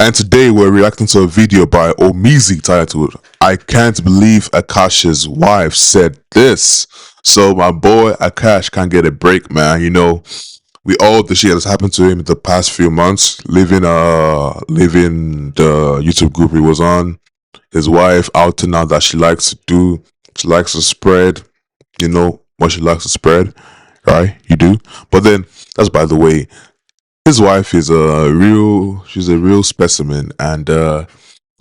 And today we're reacting to a video by Omizi titled, I Can't Believe Akash's Wife Said This. So my boy Akash can't get a break, man. You know, we all the shit that's happened to him in the past few months, leaving the YouTube group he was on, his wife out and out that she likes to spread, you know, what she likes to spread, right? You do. But then that's by the way. His wife is she's a real specimen, and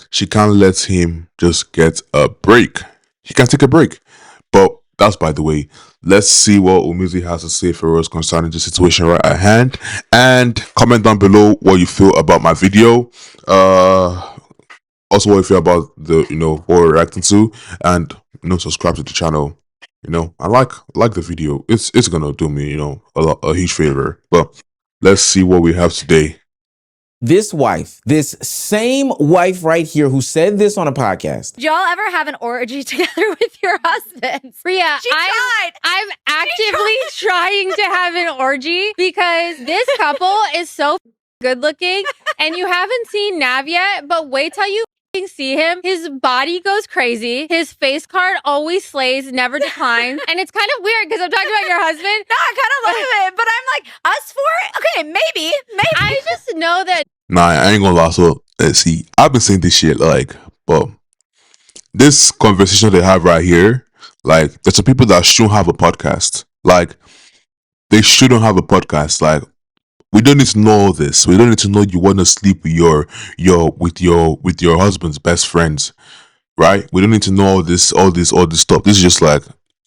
she can't let him just get a break. He can take a break. But that's by the way. Let's see what Umizi has to say for us concerning the situation right at hand. And comment down below what you feel about my video. Also what you feel about the, what we're reacting to. And, subscribe to the channel. I like the video. It's gonna do me, a huge favor. But let's see what we have today. This wife, this same wife right here who said this on a podcast. Do y'all ever have an orgy together with your husbands? Rhea, I'm actively trying to have an orgy because this couple is so good looking and you haven't seen Nav yet, but wait till you see him. His body goes crazy. His face card always slays, never declines. And it's kind of weird because I'm talking about your husband. No, I kind of love it, but I'm like, us four? Okay, maybe. I just know that. Nah, I ain't gonna lie. So, see, I've been saying this shit, but this conversation they have right here, there's some people that shouldn't have a podcast. They shouldn't have a podcast. We don't need to know all this. We don't need to know you want to sleep with your husband's best friends, right? We don't need to know all this stuff. This is just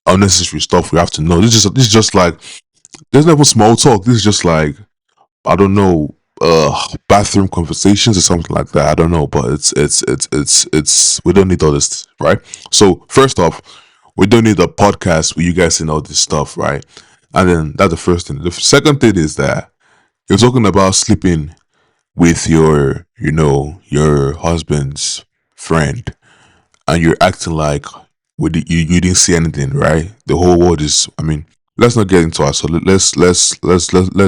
unnecessary stuff we have to know. This is just there's never small talk. This is just I don't know, bathroom conversations or something like that. I don't know, but it's we don't need all this, right? So first off, we don't need a podcast where you guys saying all this stuff, right? And then that's the first thing. The second thing is that you're talking about sleeping with your husband's friend, and you're acting like you didn't see anything, right? The whole world is. I mean, let's not get into it. So let's let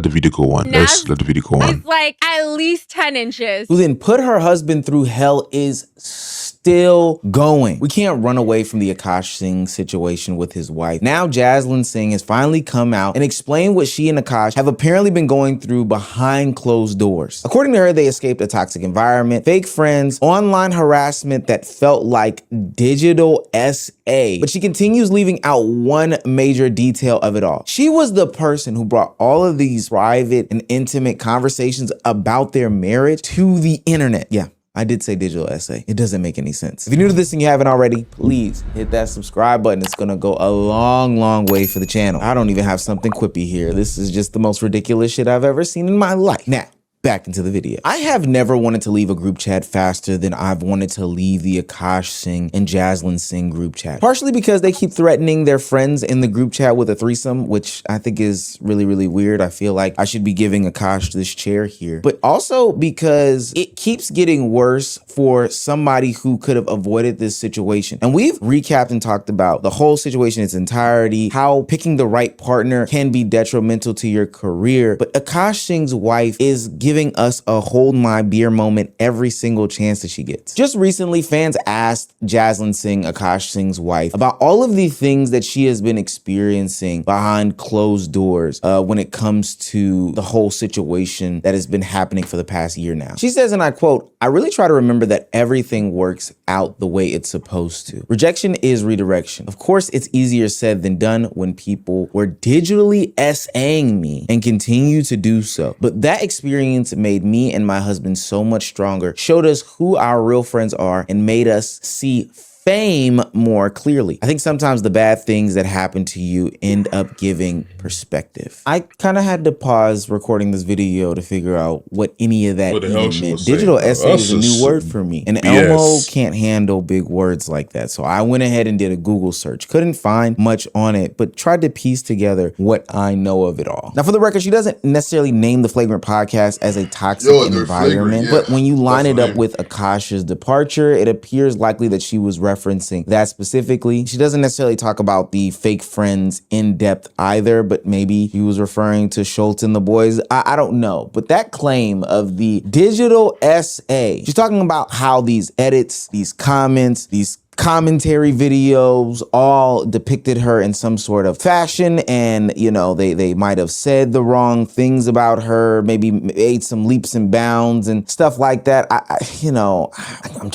the video go on. Let's let the video go on. It's at least 10 inches. Who then put her husband through hell is still going. We can't run away from the Akash Singh situation with his wife. Now Jaslyn Singh has finally come out and explained what she and Akash have apparently been going through behind closed doors. According to her, they escaped a toxic environment, fake friends, online harassment that felt like digital SA. But she continues leaving out one major detail of it all. She was the person who brought all of these private and intimate conversations about their marriage to the internet. Yeah. I did say digital essay. It doesn't make any sense. If you're new to this and you haven't already, please hit that subscribe button. It's gonna go a long way for the channel. I don't even have something quippy here. This is just the most ridiculous shit I've ever seen in my life. Now, back into the video. I have never wanted to leave a group chat faster than I've wanted to leave the Akash Singh and Jaslyn Singh group chat. Partially because they keep threatening their friends in the group chat with a threesome, which I think is really weird. I feel like I should be giving Akash this chair here. But also because it keeps getting worse for somebody who could have avoided this situation. And we've recapped and talked about the whole situation in its entirety, how picking the right partner can be detrimental to your career. But Akash Singh's wife is giving us a hold my beer moment every single chance that she gets. Just recently, fans asked Jaslyn Singh, Akash Singh's wife, about all of the things that she has been experiencing behind closed doors when it comes to the whole situation that has been happening for the past year now. She says, and I quote, "I really try to remember that everything works out the way it's supposed to. Rejection is redirection. Of course, it's easier said than done when people were digitally SAing me and continue to do so. But that experience made me and my husband so much stronger, showed us who our real friends are, and made us see fame more clearly. I think sometimes the bad things that happen to you end up giving perspective." I kind of had to pause recording this video to figure out what any of that even meant. Digital essay is a new word for me, and Elmo can't handle big words like that. So I went ahead and did a Google search. Couldn't find much on it, but tried to piece together what I know of it all. Now, for the record, she doesn't necessarily name the Flagrant podcast as a toxic environment, but when you line it up with Akash's departure, it appears likely that she was referencing referencing that specifically. She doesn't necessarily talk about the fake friends in depth either, but maybe he was referring to Schultz and the boys. I don't know. But that claim of the digital SA, she's talking about how these edits, these comments, these commentary videos all depicted her in some sort of fashion, and they might have said the wrong things about her, maybe made some leaps and bounds and stuff like that.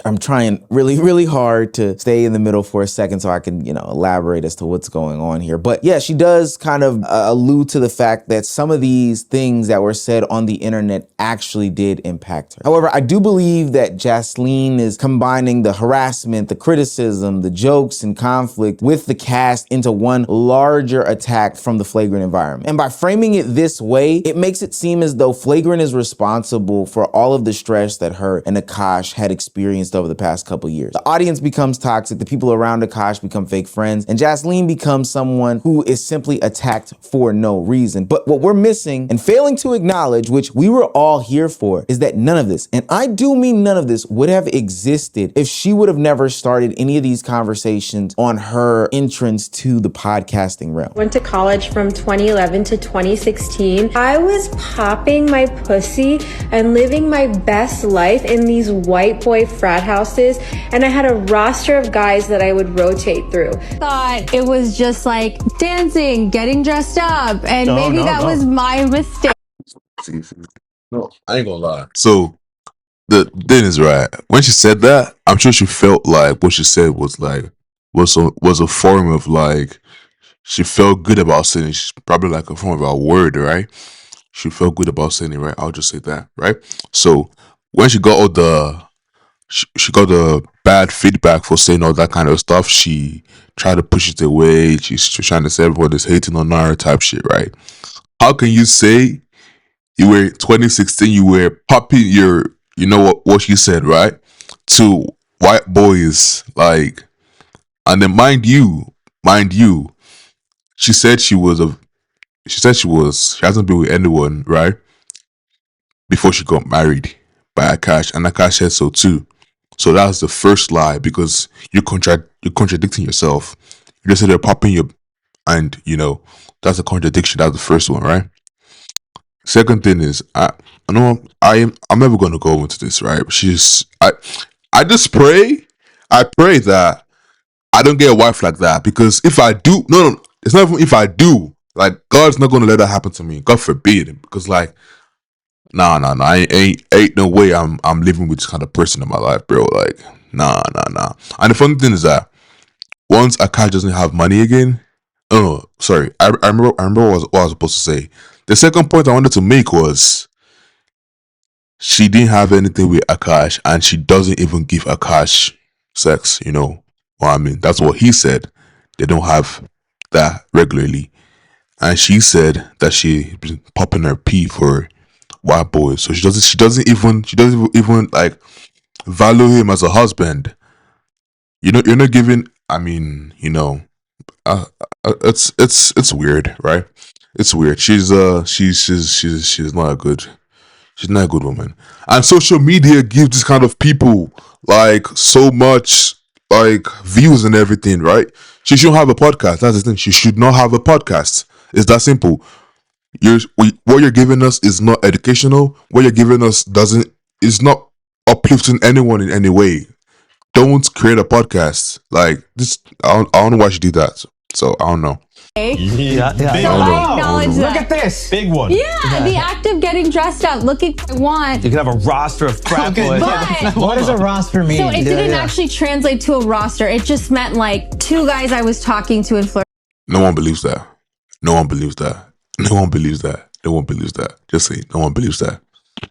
I'm trying really hard to stay in the middle for a second so I can elaborate as to what's going on here. But yeah, she does kind of allude to the fact that some of these things that were said on the internet actually did impact her. However, I do believe that Jasleen is combining the harassment, the criticism, the jokes and conflict with the cast into one larger attack from the Flagrant environment. And by framing it this way, it makes it seem as though Flagrant is responsible for all of the stress that her and Akash had experienced over the past couple years. The audience becomes toxic, the people around Akash become fake friends, and Jasleen becomes someone who is simply attacked for no reason. But what we're missing and failing to acknowledge, which we were all here for, is that none of this, and I do mean none of this, would have existed if she would have never started any of these conversations on her entrance to the podcasting realm. Went to college from 2011 to 2016. I was popping my pussy and living my best life in these white boy frat houses, and I had a roster of guys that I would rotate through. Thought it was just like dancing, getting dressed up, and maybe that was my mistake. No, I ain't gonna lie. So the thing is, right, when she said that, I'm sure she felt like what she said was a form of like, she felt good about saying it. She's probably like a form of a word, right? She felt good about saying it, right? I'll just say that, right? So when she got all she got the bad feedback for saying all that kind of stuff, she tried to push it away. She's trying to say everyone is hating on her type shit, right? How can you say you were 2016, you were popping your, what she said, right? To white boys, like, and then mind you, she said she hasn't been with anyone, right? Before she got married by Akash, and Akash said so too. So that's the first lie, because you're contradicting yourself. You just said they're popping your, and that's a contradiction. That's the first one, right? Second thing is, I know I'm never gonna go into this, right? I just pray, that I don't get a wife like that, because if I do, no, it's not even if I do, like, God's not gonna let that happen to me. God forbid, because like, nah, I ain't no way I'm living with this kind of person in my life, bro. Like, nah. And the funny thing is that once Akash doesn't have money again, oh, sorry, I remember what I was supposed to say. The second point I wanted to make was she didn't have anything with Akash, and she doesn't even give Akash sex. You know what I mean? That's what he said. They don't have that regularly, and she said that she been popping her pee for white boys. So she doesn't even like value him as a husband. You're not giving. I mean, it's weird, right? It's weird. She's not a good. She's not a good woman. And social media gives this kind of people like so much like views and everything, right? She shouldn't have a podcast. That's the thing. She should not have a podcast. It's that simple. What you're giving us is not educational. What you're giving us is not uplifting anyone in any way. Don't create a podcast like this. I don't know why she did that. So I don't know. Yeah. So I acknowledge that. Look at this. Big one. Yeah, the act of getting dressed up, looking what I want. You can have a roster of frat boys. But What does a roster mean? so it didn't actually translate to a roster. It just meant like two guys I was talking to in Florida. No one believes that. No one believes that. No one believes that. No one believes that. Just say no one believes that.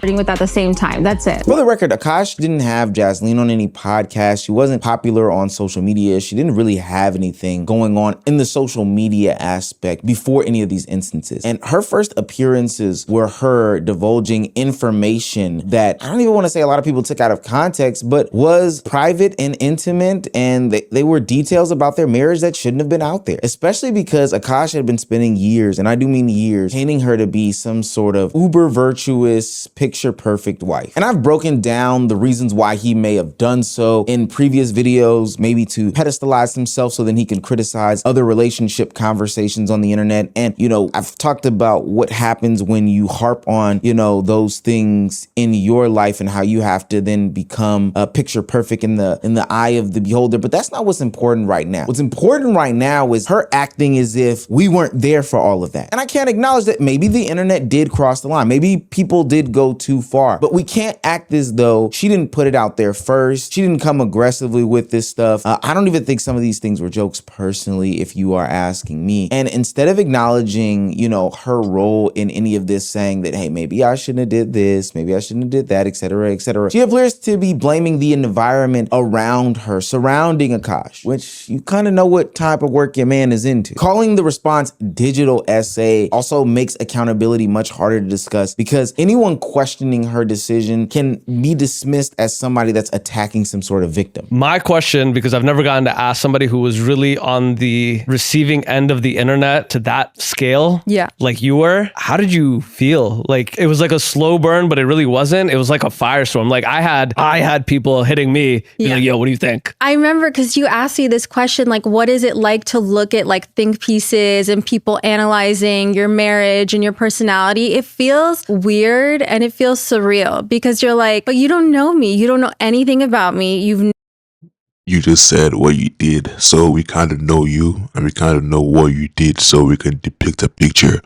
With at the same time. That's it. For the record, Akash didn't have Jasleen on any podcast. She wasn't popular on social media. She didn't really have anything going on in the social media aspect before any of these instances. And her first appearances were her divulging information that I don't even want to say a lot of people took out of context, but was private and intimate, and they were details about their marriage that shouldn't have been out there, especially because Akash had been spending years, and I do mean years, painting her to be some sort of uber virtuous, picture perfect wife. And I've broken down the reasons why he may have done so in previous videos, maybe to pedestalize himself so then he can criticize other relationship conversations on the internet. And, you know, I've talked about what happens when you harp on, you know, those things in your life and how you have to then become a picture perfect in the eye of the beholder. But that's not what's important right now. What's important right now is her acting as if we weren't there for all of that. And I can't acknowledge that maybe the internet did cross the line. Maybe people did go too far, but we can't act as though she didn't put it out there first. She didn't come aggressively with this stuff. I don't even think some of these things were jokes personally, if you are asking me. And instead of acknowledging, you know, her role in any of this, saying that, hey, maybe I shouldn't have did this, maybe I shouldn't have did that, etc., etc., she appears to be blaming the environment around her, surrounding Akash, which you kind of know what type of work your man is into. Calling the response digital essay also makes accountability much harder to discuss, because anyone questioning her decision can be dismissed as somebody that's attacking some sort of victim. My question, because I've never gotten to ask somebody who was really on the receiving end of the internet to that scale, like you were, how did you feel? Like, it was like a slow burn, but it really wasn't. It was like a firestorm. Like I had people hitting me, like, yo, what do you think? I remember because you asked me this question, like, what is it like to look at like think pieces and people analyzing your marriage and your personality? It feels weird and it feels surreal because you're like, but you don't know me. You don't know anything about me. You just said what you did, so we kind of know you, and we kind of know what you did, so we can depict a picture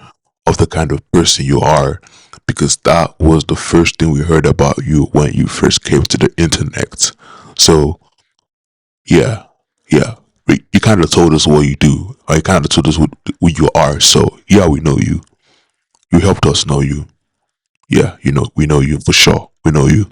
of the kind of person you are, because that was the first thing we heard about you when you first came to the internet. So, yeah, you kind of told us what you do, or you kind of told us who you are. So, yeah, we know you. You helped us know you. Yeah, you know, we know you for sure. We know you.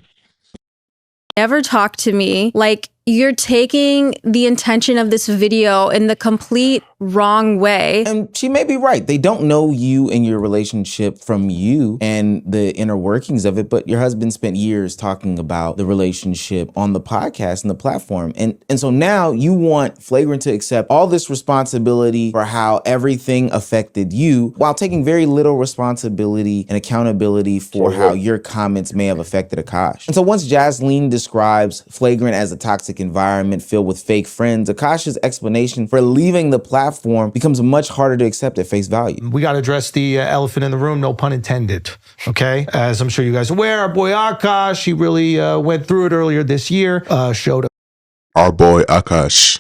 Never talk to me like you're taking the intention of this video in the complete wrong way. And she may be right. They don't know you and your relationship from you and the inner workings of it, but your husband spent years talking about the relationship on the podcast and the platform. And so now you want Flagrant to accept all this responsibility for how everything affected you, while taking very little responsibility and accountability for how your comments may have affected Akash. And so once Jasleen describes Flagrant as a toxic environment filled with fake friends, Akash's explanation for leaving the platform becomes much harder to accept at face value. We got to address the elephant in the room, no pun intended. Okay, as I'm sure you guys are aware, our boy Akash, he really went through it earlier this year. Showed up. Our boy Akash.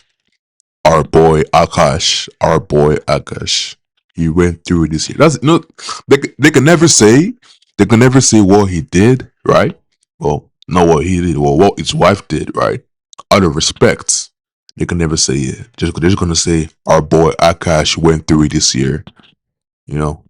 He went through it this year. That's no. They can never say. They can never say what he did, right? Well, not what he did. Well, what his wife did, right? Out of respect, they can never say it. They're just gonna say our boy Akash went through it this year. You know.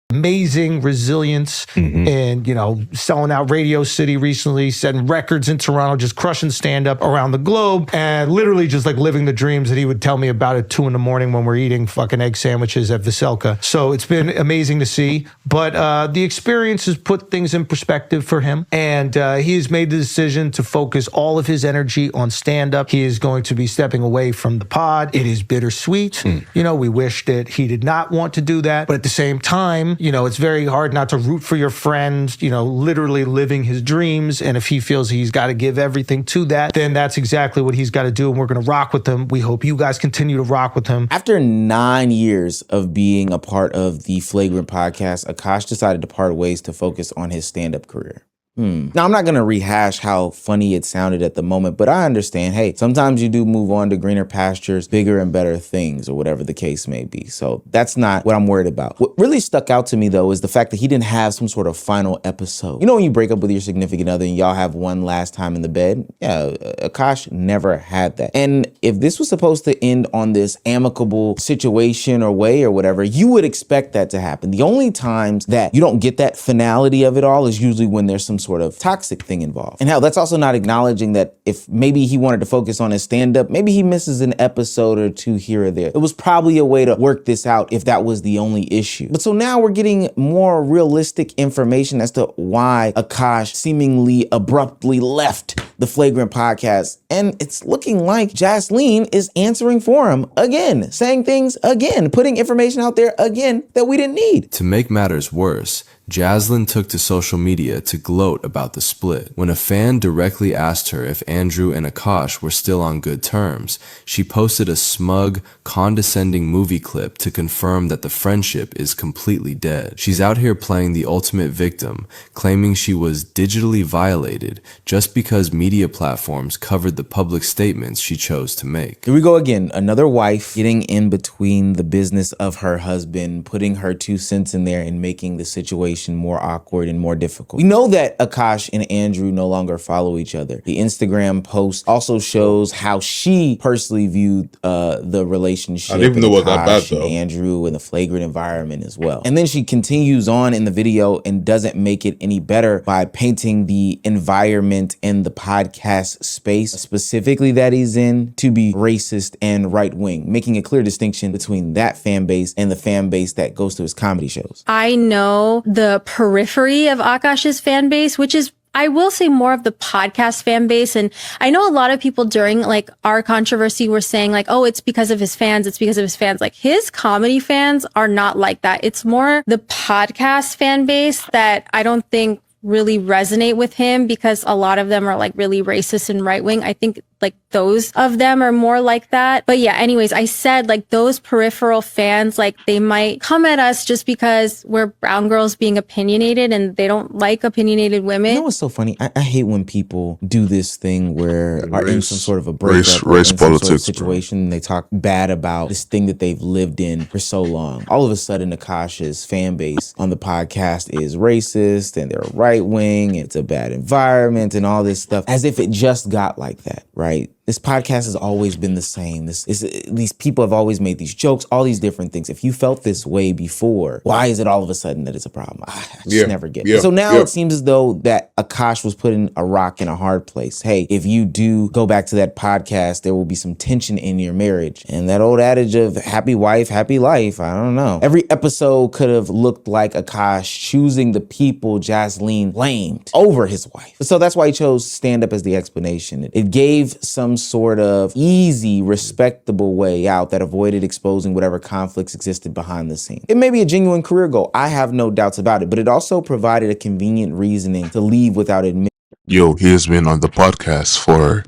Amazing resilience and, you know, selling out Radio City recently, setting records in Toronto, just crushing stand-up around the globe, and literally just like living the dreams that he would tell me about at 2 a.m. when we're eating fucking egg sandwiches at Veselka. So it's been amazing to see, but the experience has put things in perspective for him, and he has made the decision to focus all of his energy on stand-up. He is going to be stepping away from the pod. It is bittersweet. You know, we wish that he did not want to do that, but at the same time, you know, it's very hard not to root for your friend, you know, literally living his dreams. And if he feels he's got to give everything to that, then that's exactly what he's got to do. And we're going to rock with him. We hope you guys continue to rock with him. After 9 years of being a part of the Flagrant podcast, Akash decided to part ways to focus on his stand-up career. Now, I'm not going to rehash how funny it sounded at the moment, but I understand, hey, sometimes you do move on to greener pastures, bigger and better things, or whatever the case may be. So that's not what I'm worried about. What really stuck out to me, though, is the fact that he didn't have some sort of final episode. You know, when you break up with your significant other and y'all have one last time in the bed? Yeah, Akash never had that. And if this was supposed to end on this amicable situation or way or whatever, you would expect that to happen. The only times that you don't get that finality of it all is usually when there's some sort of toxic thing involved. And hell, that's also not acknowledging that if maybe he wanted to focus on his stand-up, maybe he misses an episode or two here or there. It was probably a way to work this out if that was the only issue. But so now we're getting more realistic information as to why Akash seemingly abruptly left the Flagrant podcast. And it's looking like Jasleen is answering for him again, saying things again, putting information out there again that we didn't need. To make matters worse, Jaslyn took to social media to gloat about the split. When a fan directly asked her if Andrew and Akash were still on good terms, she posted a smug, condescending movie clip to confirm that the friendship is completely dead. She's out here playing the ultimate victim, claiming she was digitally violated just because media platforms covered the public statements she chose to make. Here we go again. Another wife getting in between the business of her husband, putting her 2 cents in there and making the situation more awkward and more difficult. We know that Akash and Andrew no longer follow each other. The Instagram post also shows how she personally viewed the relationship. I didn't even know it was that bad, Akash and though. Andrew in the flagrant environment as well. And then she continues on in the video and doesn't make it any better by painting the environment and the podcast space, specifically that he's in, to be racist and right-wing, making a clear distinction between that fan base and the fan base that goes to his comedy shows. I know the periphery of Akash's fan base, which is, I will say, more of the podcast fan base. And I know a lot of people during like our controversy were saying like, oh, it's because of his fans. It's because of his fans. Like his comedy fans are not like that. It's more the podcast fan base that I don't think really resonate with him, because a lot of them are like really racist and right wing. I think like those of them are more like that. But yeah, anyways, I said like those peripheral fans, like they might come at us just because we're brown girls being opinionated and they don't like opinionated women. You know what's so funny? I hate when people do this thing where are in some sort of a breakup, race or in some politics, sort of situation, and they talk bad about this thing that they've lived in for so long. All of a sudden, Akash's fan base on the podcast is racist and they're right wing. It's a bad environment and all this stuff, as if it just got like that, right? This podcast has always been the same. These people have always made these jokes, all these different things. If you felt this way before, why is it all of a sudden that it's a problem? I just never get it. So now it seems as though that Akash was putting a rock in a hard place. Hey, if you do go back to that podcast, there will be some tension in your marriage. And that old adage of happy wife, happy life, I don't know. Every episode could have looked like Akash choosing the people Jaslyn blamed over his wife. So that's why he chose stand up as the explanation. It gave some sort of easy, respectable way out that avoided exposing whatever conflicts existed behind the scenes. It may be a genuine career goal, I have no doubts about it, but it also provided a convenient reasoning to leave without admitting. Yo, he has been on the podcast for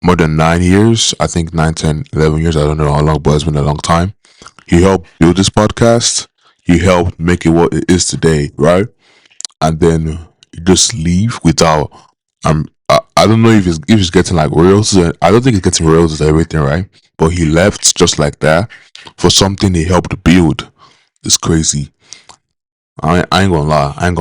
more than 9 years. I think 9, 10, 11 years. I don't know how long, but it's been a long time. He helped build this podcast. He helped make it what it is today, right? And then you just leave without I don't know if he's getting like royalties. I don't think he's getting royalties and everything, right? But he left just like that for something he helped build. It's crazy. I ain't gonna lie. And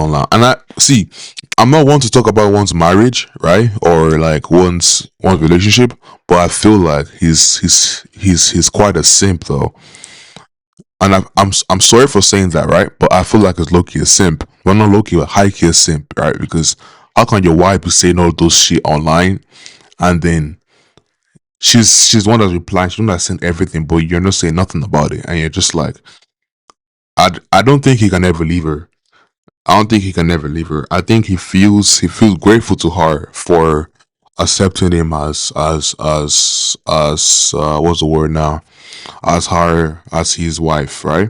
I'm not one to talk about one's marriage, right? Or like one's relationship, but I feel like he's quite a simp though. And I'm sorry for saying that, right? But I feel like it's low-key a simp. Well, not low-key, but high-key a simp, right? Because how can your wife be saying all those shit online, and then she's one that's replying, she's one that's saying everything, but you're not saying nothing about it, and you're just like, I don't think he can ever leave her. I don't think he can ever leave her. I think he feels grateful to her for accepting him as what's the word now? As his wife, right?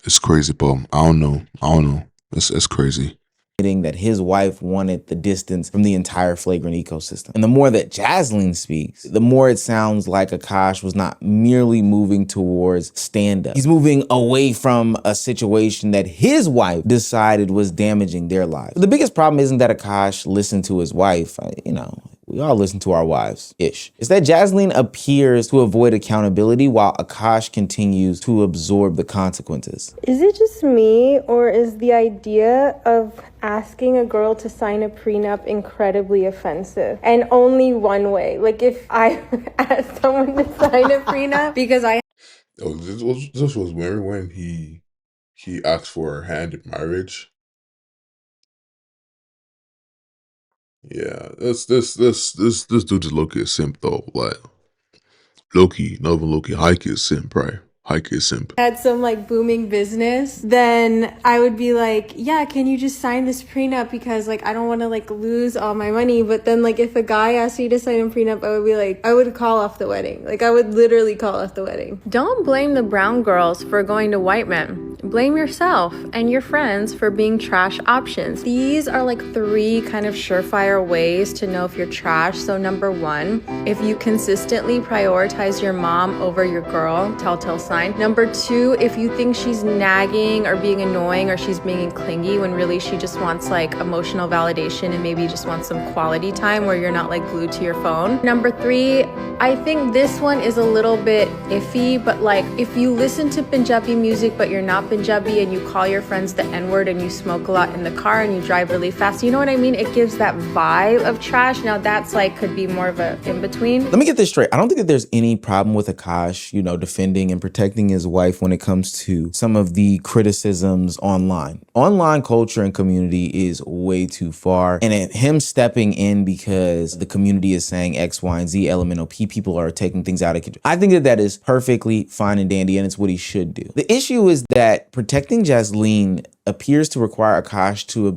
It's crazy, but I don't know. It's crazy. That his wife wanted the distance from the entire flagrant ecosystem. And the more that Jaslyn speaks, the more it sounds like Akash was not merely moving towards stand-up. He's moving away from a situation that his wife decided was damaging their lives. But the biggest problem isn't that Akash listened to his wife. We all listen to our wives-ish. It's that Jaslyn appears to avoid accountability while Akash continues to absorb the consequences. Is it just me, or is the idea of asking a girl to sign a prenup incredibly offensive? And only one way. Like if I asked someone to sign a prenup because I... Oh, this was when he asked for her hand in marriage. Yeah, this dude is low-key a simp though. Like low-key, not even low-key, high-key a simp, right? Hike is simp. Had some like booming business, then I would be like, yeah, can you just sign this prenup because like I don't want to like lose all my money. But then like if a guy asked me to sign a prenup, I would be like, I would call off the wedding. Like I would literally call off the wedding. Don't blame the brown girls for going to white men. Blame yourself and your friends for being trash options. These are like 3 kind of surefire ways to know if you're trash. So number 1, if you consistently prioritize your mom over your girl, telltale sign. Number 2, if you think she's nagging or being annoying or she's being clingy when really she just wants like emotional validation and maybe just wants some quality time where you're not like glued to your phone. Number 3, I think this one is a little bit iffy, but like if you listen to Punjabi music but you're not Punjabi and you call your friends the N-word and you smoke a lot in the car and you drive really fast, you know what I mean? It gives that vibe of trash. Now that's like could be more of a in-between. Let me get this straight. I don't think that there's any problem with Akash, defending and protecting his wife when it comes to some of the criticisms online. Online culture and community is way too far. And him stepping in because the community is saying X, Y, and Z, LMNOP, people are taking things out of control. I think that that is perfectly fine and dandy, and it's what he should do. The issue is that protecting Jasleen appears to require Akash to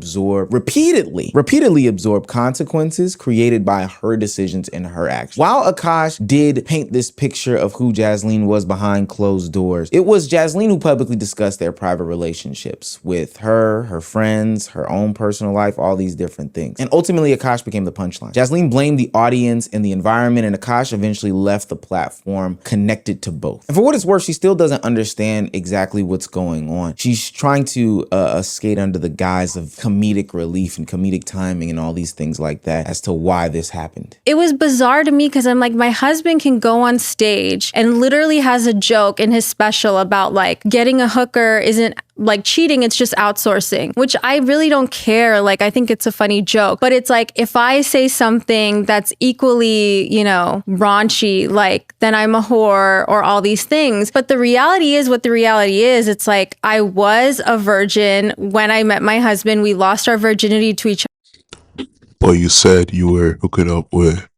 repeatedly absorb consequences created by her decisions and her actions. While Akash did paint this picture of who Jasleen was behind closed doors, it was Jasleen who publicly discussed their private relationships with her friends, her own personal life, all these different things. And ultimately, Akash became the punchline. Jasleen blamed the audience and the environment, and Akash eventually left the platform connected to both. And for what it's worth, she still doesn't understand exactly what's going on. She's trying to skate under the guise of comedic relief and comedic timing and all these things like that as to why this happened. It was bizarre to me because I'm like, my husband can go on stage and literally has a joke in his special about like getting a hooker isn't like cheating, it's just outsourcing, which I really don't care. Like, I think it's a funny joke, but it's like, if I say something that's equally, raunchy, like, then I'm a whore or all these things. But the reality is what the reality is. It's like, I was a virgin when I met my husband. We lost our virginity to each other. But you said you were hooking up with,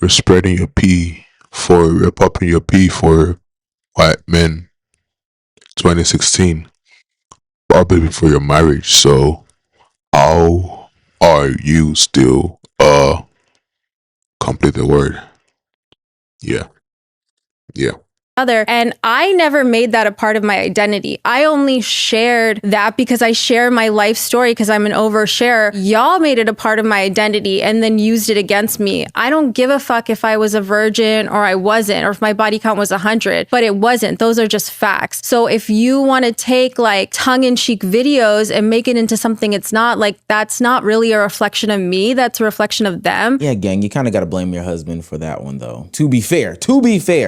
you're spreading your pee you're popping your pee for white men 2016. Probably before your marriage, so how are you still complete the word? Yeah. And I never made that a part of my identity. I only shared that because I share my life story because I'm an oversharer. Y'all made it a part of my identity and then used it against me. I don't give a fuck if I was a virgin or I wasn't, or if my body count was 100, but it wasn't. Those are just facts. So if you want to take like tongue-in-cheek videos and make it into something it's not, like that's not really a reflection of me. That's a reflection of them. Yeah, gang, you kind of got to blame your husband for that one though. To be fair.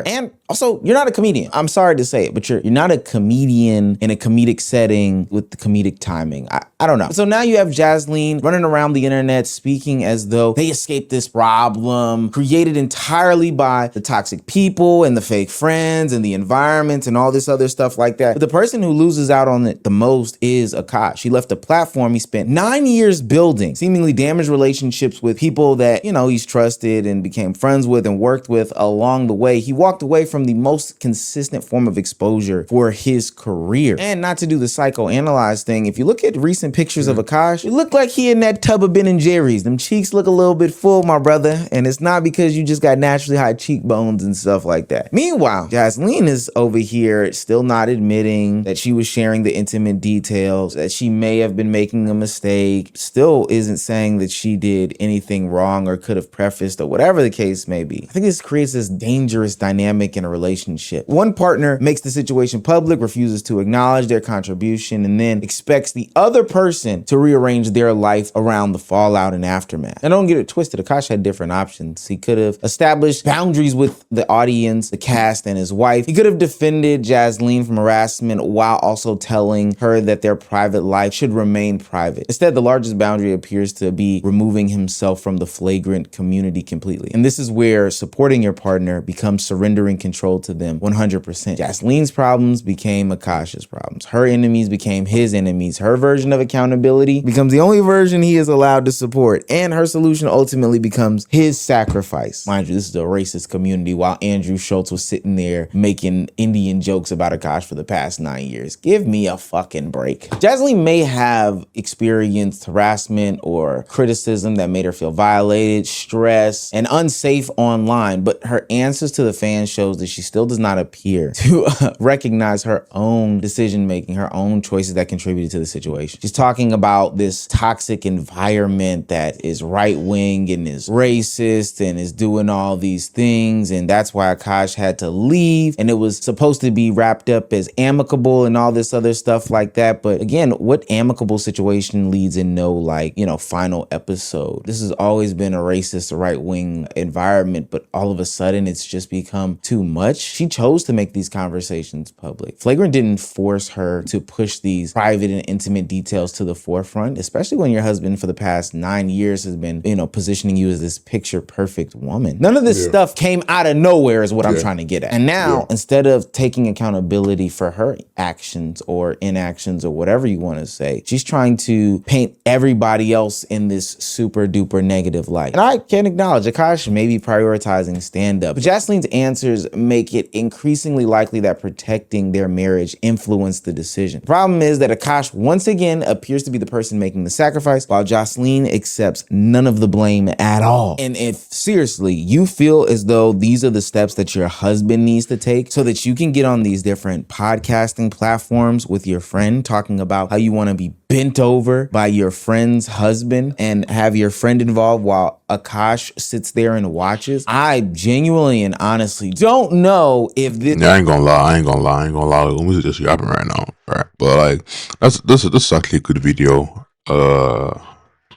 And also, you're not a comedian. I'm sorry to say it, but you're not a comedian in a comedic setting with the comedic timing. I don't know. So now you have Jasleen running around the internet speaking as though they escaped this problem created entirely by the toxic people and the fake friends and the environment and all this other stuff like that. But the person who loses out on it the most is Akash. He left a platform he spent 9 years building, seemingly damaged relationships with people that, he's trusted and became friends with and worked with along the way. He walked away from the most consistent form of exposure for his career. And not to do the psychoanalyze thing, if you look at recent pictures of Akash, it looked like he in that tub of Ben and Jerry's. Them cheeks look a little bit full, my brother, and it's not because you just got naturally high cheekbones and stuff like that. Meanwhile, Jasleen is over here still not admitting that she was sharing the intimate details, that she may have been making a mistake, still isn't saying that she did anything wrong or could have prefaced or whatever the case may be. I think this creates this dangerous dynamic in a relationship. One partner makes the situation public, refuses to acknowledge their contribution, and then expects the other person to rearrange their life around the fallout and aftermath. And don't get it twisted, Akash had different options. He could have established boundaries with the audience, the cast, and his wife. He could have defended Jasleen from harassment while also telling her that their private life should remain private. Instead, the largest boundary appears to be removing himself from the flagrant community completely. And this is where supporting your partner becomes surrendering control to them them 100%. Jaslene's problems became Akash's problems. Her enemies became his enemies. Her version of accountability becomes the only version he is allowed to support. And her solution ultimately becomes his sacrifice. Mind you, this is a racist community while Andrew Schultz was sitting there making Indian jokes about Akash for the past 9 years. Give me a fucking break. Jasleen may have experienced harassment or criticism that made her feel violated, stressed, and unsafe online, but her answers to the fans shows that she still does not appear to recognize her own decision-making, her own choices that contributed to the situation. She's talking about this toxic environment that is right-wing and is racist and is doing all these things, and that's why Akash had to leave, and it was supposed to be wrapped up as amicable and all this other stuff like that. But again, what amicable situation leads in no, like, you know, final episode? This has always been a racist right-wing environment, but all of a sudden it's just become too much. She chose to make these conversations public. Flagrant didn't force her to push these private and intimate details to the forefront, especially when your husband for the past 9 years has been, you know, positioning you as this picture perfect woman. None of this stuff came out of nowhere is what I'm trying to get at. And now, instead of taking accountability for her actions or inactions or whatever you want to say, she's trying to paint everybody else in this super duper negative light. And I can acknowledge Akash may be prioritizing stand-up, but Jaslene's answers make it increasingly likely that protecting their marriage influenced the decision. The problem is that Akash once again appears to be the person making the sacrifice, while Jasleen accepts none of the blame at all. And if seriously you feel as though these are the steps that your husband needs to take so that you can get on these different podcasting platforms with your friend talking about how you want to be bent over by your friend's husband and have your friend involved while Akash sits there and watches, I genuinely and honestly don't know if this... Yeah, I ain't gonna lie. I'm just yapping right now, right? But like, this is actually a good video.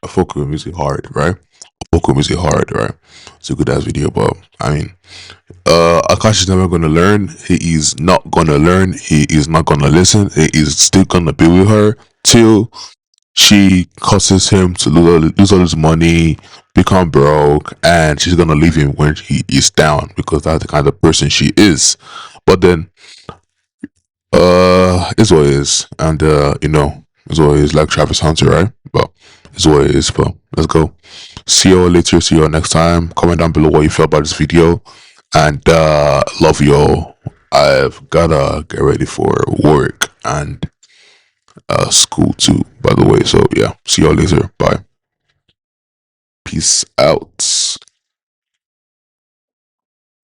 Focus music hard, right? Focus music hard, right? It's a good ass video, but I mean, Akash is never gonna learn. He is not gonna learn. He is not gonna listen. He is still gonna be with her till she causes him to lose all his money, become broke, and she's gonna leave him when he is down because that's the kind of person she is. But then, it's what it is, and you know, it's what it is, like Travis Hunter, right? But it's what it is. But let's go. See you all later. See you all next time. Comment down below what you felt about this video, and love you all. I've gotta get ready for work and school too, by the way. So yeah, see y'all later. Bye. Peace out.